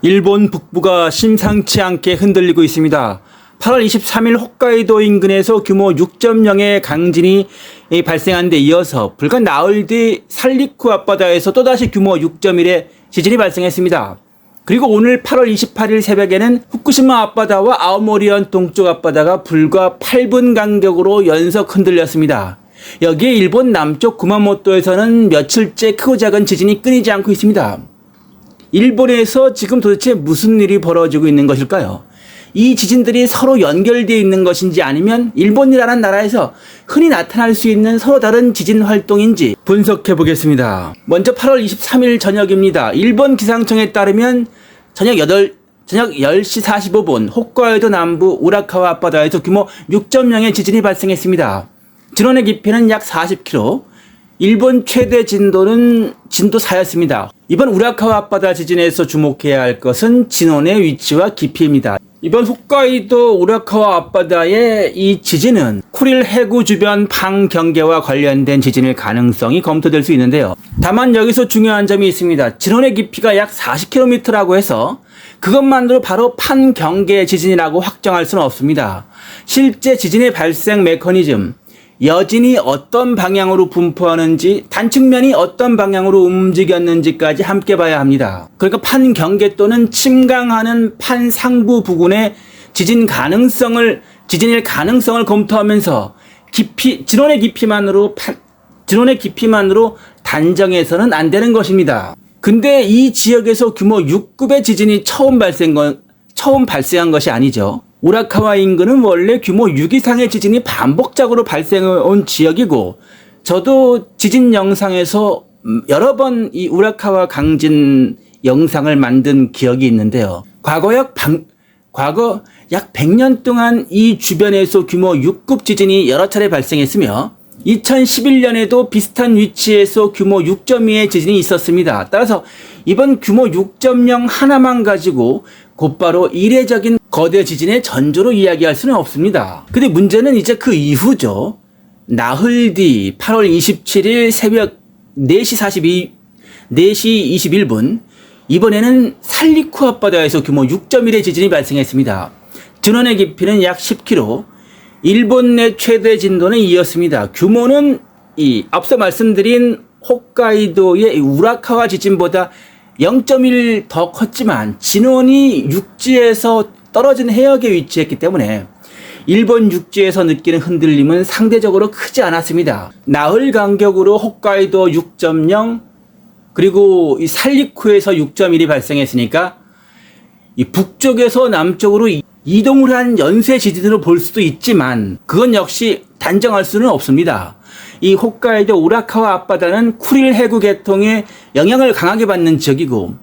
일본 북부가 심상치 않게 흔들리고 있습니다. 8월 23일 홋카이도 인근에서 규모 6.0의 강진이 발생한 데 이어서 불과 나흘 뒤 살리쿠 앞바다에서 또다시 규모 6.1의 지진이 발생했습니다. 그리고 오늘 8월 28일 새벽에는 후쿠시마 앞바다와 아오모리현 동쪽 앞바다가 불과 8분 간격으로 연속 흔들렸습니다. 여기에 일본 남쪽 구마모토에서는 며칠째 크고 작은 지진이 끊이지 않고 있습니다. 일본에서 지금 도대체 무슨 일이 벌어지고 있는 것일까요? 이 지진들이 서로 연결되어 있는 것인지 아니면 일본이라는 나라에서 흔히 나타날 수 있는 서로 다른 지진 활동인지 분석해 보겠습니다. 먼저 8월 23일 저녁입니다. 일본 기상청에 따르면 저녁 10시 45분 홋카이도 남부 우라카와 앞바다에서 규모 6.0의 지진이 발생했습니다. 진원의 깊이는 약 40km, 일본 최대 진도는 진도 4였습니다. 이번 우라카와 앞바다 지진에서 주목해야 할 것은 진원의 위치와 깊이입니다. 이번 홋카이도 우라카와 앞바다의 이 지진은 쿠릴 해구 주변 방경계와 관련된 지진일 가능성이 검토될 수 있는데요. 다만 여기서 중요한 점이 있습니다. 진원의 깊이가 약 40km라고 해서 그것만으로 바로 판경계 지진이라고 확정할 수는 없습니다. 실제 지진의 발생 메커니즘, 여진이 어떤 방향으로 분포하는지, 단측면이 어떤 방향으로 움직였는지까지 함께 봐야 합니다. 그러니까 판경계 또는 침강하는 판상부 부근의 지진일 가능성을 검토하면서 진원의 깊이만으로 단정해서는 안 되는 것입니다. 근데 이 지역에서 규모 6급의 지진이 처음 발생한 것이 아니죠. 우라카와 인근은 원래 규모 6 이상의 지진이 반복적으로 발생해온 지역이고, 저도 지진 영상에서 여러 번 이 우라카와 강진 영상을 만든 기억이 있는데요. 과거 약 100년 동안 이 주변에서 규모 6급 지진이 여러 차례 발생했으며 2011년에도 비슷한 위치에서 규모 6.2의 지진이 있었습니다. 따라서 이번 규모 6.0 하나만 가지고 곧바로 이례적인 거대 지진의 전조로 이야기할 수는 없습니다. 근데 문제는 이제 그 이후죠. 나흘 뒤 8월 27일 새벽 4시 21분 이번에는 살리쿠 앞바다에서 규모 6.1의 지진이 발생했습니다. 진원의 깊이는 약 10km, 일본 내 최대 진도는 이었습니다. 규모는 앞서 말씀드린 홋카이도의 우라카와 지진보다 0.1 더 컸지만 진원이 육지에서 떨어진 해역에 위치했기 때문에 일본 육지에서 느끼는 흔들림은 상대적으로 크지 않았습니다. 나흘 간격으로 홋카이도 6.0 그리고 이 살리쿠에서 6.1이 발생했으니까 이 북쪽에서 남쪽으로 이동을 한 연쇄 지진으로 볼 수도 있지만 그건 역시 단정할 수는 없습니다. 이 홋카이도 우라카와 앞바다는 쿠릴 해구 계통의 영향을 강하게 받는 지역이고,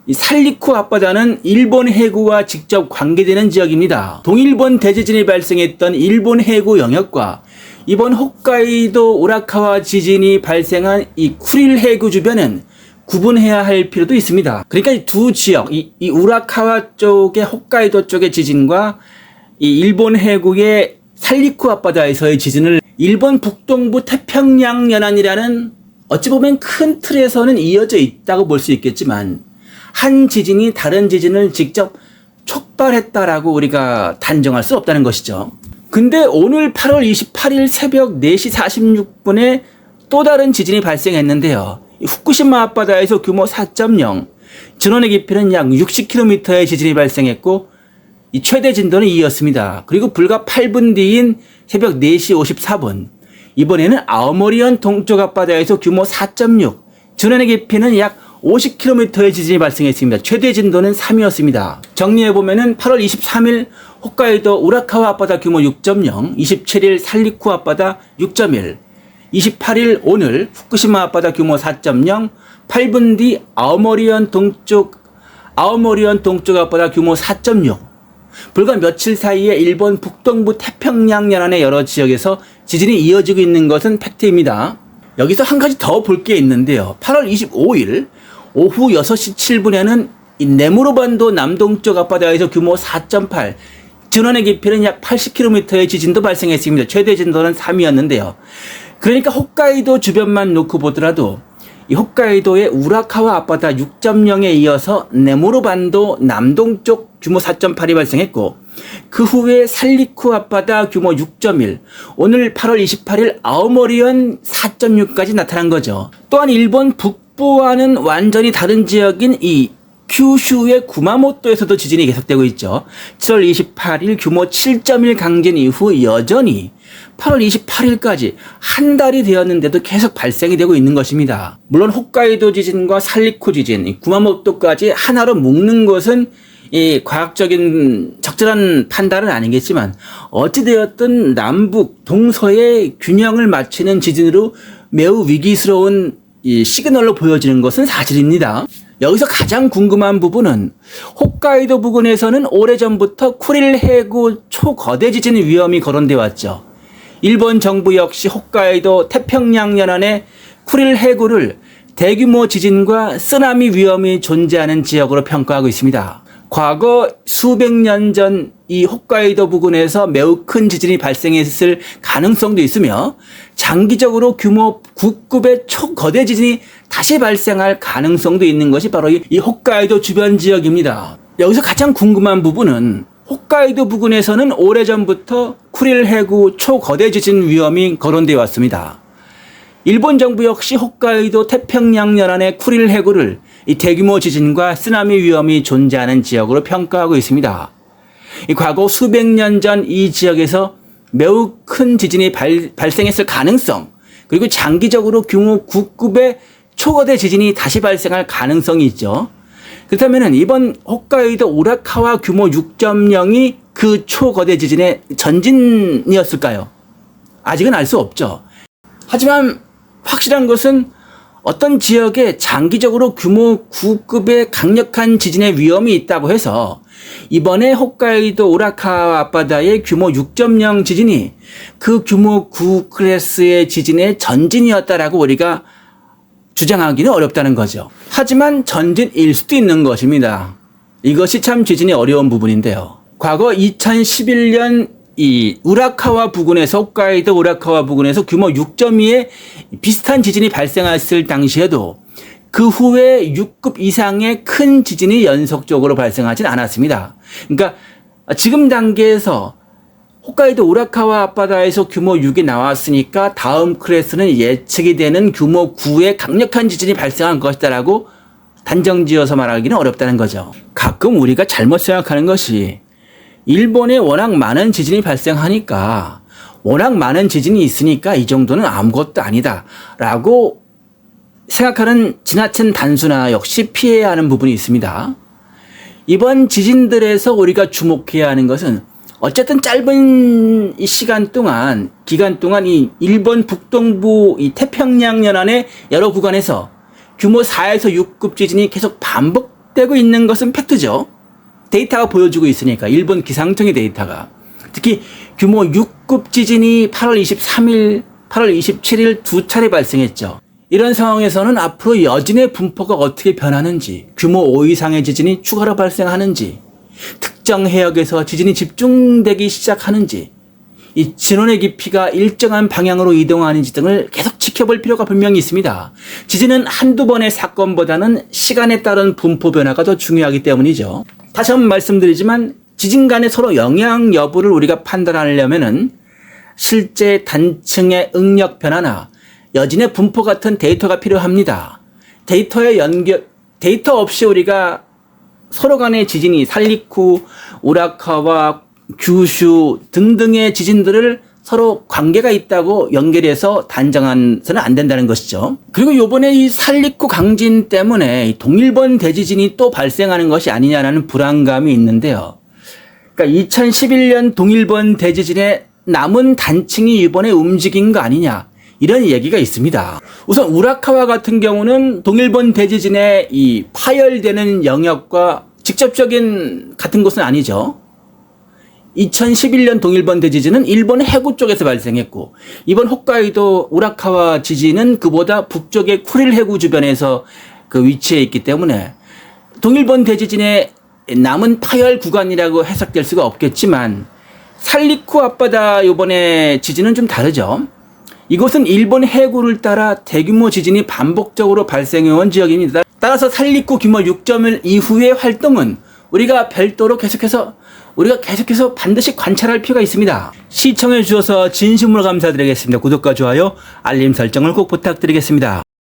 이 살리쿠 앞바다는 일본 해구와 직접 관계되는 지역입니다. 동일본 대지진이 발생했던 일본 해구 영역과 이번 홋카이도 우라카와 지진이 발생한 이 쿠릴 해구 주변은 구분해야 할 필요도 있습니다. 그러니까 이 두 지역, 이 우라카와 쪽의 홋카이도 쪽의 지진과 이 일본 해구의 살리쿠 앞바다에서의 지진을 일본 북동부 태평양 연안이라는 어찌 보면 큰 틀에서는 이어져 있다고 볼 수 있겠지만 한 지진이 다른 지진을 직접 촉발했다라고 우리가 단정할 수 없다는 것이죠. 근데 오늘 8월 28일 새벽 4시 46분에 또 다른 지진이 발생했는데요. 후쿠시마 앞바다에서 규모 4.0, 진원의 깊이는 약 60km의 지진이 발생했고 이 최대 진도는 2였습니다. 그리고 불과 8분 뒤인 새벽 4시 54분 이번에는 아오모리현 동쪽 앞바다에서 규모 4.6, 진원의 깊이는 약 50km의 지진이 발생했습니다. 최대 진도는 3이었습니다. 정리해보면은 8월 23일 홋카이도 우라카와 앞바다 규모 6.0, 27일 살리쿠 앞바다 6.1, 28일 오늘 후쿠시마 앞바다 규모 4.0, 8분 뒤 아오모리현 동쪽 앞바다 규모 4.6. 불과 며칠 사이에 일본 북동부 태평양 연안의 여러 지역에서 지진이 이어지고 있는 것은 팩트입니다. 여기서 한 가지 더 볼 게 있는데요. 8월 25일 오후 6시 7분에는 네무로반도 남동쪽 앞바다에서 규모 4.8, 진원의 깊이는 약 80km의 지진도 발생했습니다. 최대 진도는 3이었는데요. 그러니까 홋카이도 주변만 놓고 보더라도 이 홋카이도의 우라카와 앞바다 6.0에 이어서 네모로 반도 남동쪽 규모 4.8이 발생했고, 그 후에 살리쿠 앞바다 규모 6.1, 오늘 8월 28일 아오모리현 4.6까지 나타난 거죠. 또한 일본 북부와는 완전히 다른 지역인 이 큐슈의 구마모토에서도 지진이 계속되고 있죠. 7월 28일 규모 7.1 강진 이후 여전히 8월 28일까지 한 달이 되었는데도 계속 발생이 되고 있는 것입니다. 물론 홋카이도 지진과 살리쿠 지진, 구마모토까지 하나로 묶는 것은 이 과학적인 적절한 판단은 아니겠지만 어찌되었든 남북 동서의 균형을 맞추는 지진으로 매우 위기스러운 이 시그널로 보여지는 것은 사실입니다. 여기서 가장 궁금한 부분은 홋카이도 부근에서는 오래전부터 쿠릴 해구 초거대 지진 위험이 거론되어 왔죠. 일본 정부 역시 홋카이도 태평양 연안의 쿠릴 해구를 대규모 지진과 쓰나미 위험이 존재하는 지역으로 평가하고 있습니다. 과거 수백 년 전 이 홋카이도 부근에서 매우 큰 지진이 발생했을 가능성도 있으며 장기적으로 규모 9급의 초거대 지진이 다시 발생할 가능성도 있는 것이 바로 이 홋카이도 주변 지역입니다. 여기서 가장 궁금한 부분은 홋카이도 부근에서는 오래전부터 쿠릴 해구 초거대 지진 위험이 거론되어 왔습니다. 일본 정부 역시 홋카이도 태평양 연안의 쿠릴 해구를 이 대규모 지진과 쓰나미 위험이 존재하는 지역으로 평가하고 있습니다. 이 과거 수백 년 전 이 지역에서 매우 큰 지진이 발생했을 가능성, 그리고 장기적으로 규모 9급의 초거대 지진이 다시 발생할 가능성이 있죠. 그렇다면 이번 홋카이도 우라카와 규모 6.0이 그 초거대 지진의 전진이었을까요? 아직은 알 수 없죠. 하지만 확실한 것은 어떤 지역에 장기적으로 규모 9급의 강력한 지진의 위험이 있다고 해서 이번에 홋카이도 우라카 앞바다의 규모 6.0 지진이 그 규모 9 클래스의 지진의 전진이었다라고 우리가 주장하기는 어렵다는 거죠. 하지만 전진일 수도 있는 것입니다. 이것이 참 지진이 어려운 부분인데요. 과거 2011년 이 우라카와 부근에서 홋카이도 우라카와 부근에서 규모 6.2의 비슷한 지진이 발생했을 당시에도 그 후에 6급 이상의 큰 지진이 연속적으로 발생하진 않았습니다. 그러니까 지금 단계에서 홋카이도 우라카와 앞바다에서 규모 6이 나왔으니까 다음 클래스는 예측이 되는 규모 9의 강력한 지진이 발생한 것이다라고 단정지어서 말하기는 어렵다는 거죠. 가끔 우리가 잘못 생각하는 것이 일본에 워낙 많은 지진이 발생하니까 워낙 많은 지진이 있으니까 이 정도는 아무것도 아니다 라고 생각하는 지나친 단순화 역시 피해야 하는 부분이 있습니다. 이번 지진들에서 우리가 주목해야 하는 것은 어쨌든 짧은 기간 동안 이 일본 북동부 이 태평양 연안의 여러 구간에서 규모 4에서 6급 지진이 계속 반복되고 있는 것은 팩트죠. 데이터가 보여주고 있으니까 일본 기상청의 데이터가 특히 규모 6급 지진이 8월 23일, 8월 27일 두 차례 발생했죠. 이런 상황에서는 앞으로 여진의 분포가 어떻게 변하는지, 규모 5 이상의 지진이 추가로 발생하는지, 특정 해역에서 지진이 집중되기 시작하는지, 이 진원의 깊이가 일정한 방향으로 이동하는지 등을 계속 지켜볼 필요가 분명히 있습니다. 지진은 한두 번의 사건보다는 시간에 따른 분포 변화가 더 중요하기 때문이죠. 다시 한번 말씀드리지만 지진 간의 서로 영향 여부를 우리가 판단하려면은 실제 단층의 응력 변화나 여진의 분포 같은 데이터가 필요합니다. 데이터 없이 우리가 서로 간의 지진이 살리쿠, 우라카와 규슈 등등의 지진들을 서로 관계가 있다고 연결해서 단정해서는 안 된다는 것이죠. 그리고 요번에 이 살리쿠 강진 때문에 동일본 대지진이 또 발생하는 것이 아니냐라는 불안감이 있는데요. 그러니까 2011년 동일본 대지진의 남은 단층이 이번에 움직인 거 아니냐, 이런 얘기가 있습니다. 우선 우라카와 같은 경우는 동일본 대지진의 이 파열되는 영역과 직접적인 같은 곳은 아니죠. 2011년 동일본 대지진은 일본 해구 쪽에서 발생했고, 이번 홋카이도 우라카와 지진은 그보다 북쪽의 쿠릴 해구 주변에서 그 위치해 있기 때문에 동일본 대지진의 남은 파열 구간이라고 해석될 수가 없겠지만, 살리쿠 앞바다 이번에 지진은 좀 다르죠. 이곳은 일본 해구를 따라 대규모 지진이 반복적으로 발생해온 지역입니다. 따라서 살리쿠 규모 6.1 이후의 활동은 우리가 별도로 계속해서 반드시 관찰할 필요가 있습니다. 시청해 주셔서 진심으로 감사드리겠습니다. 구독과 좋아요, 알림 설정을 꼭 부탁드리겠습니다.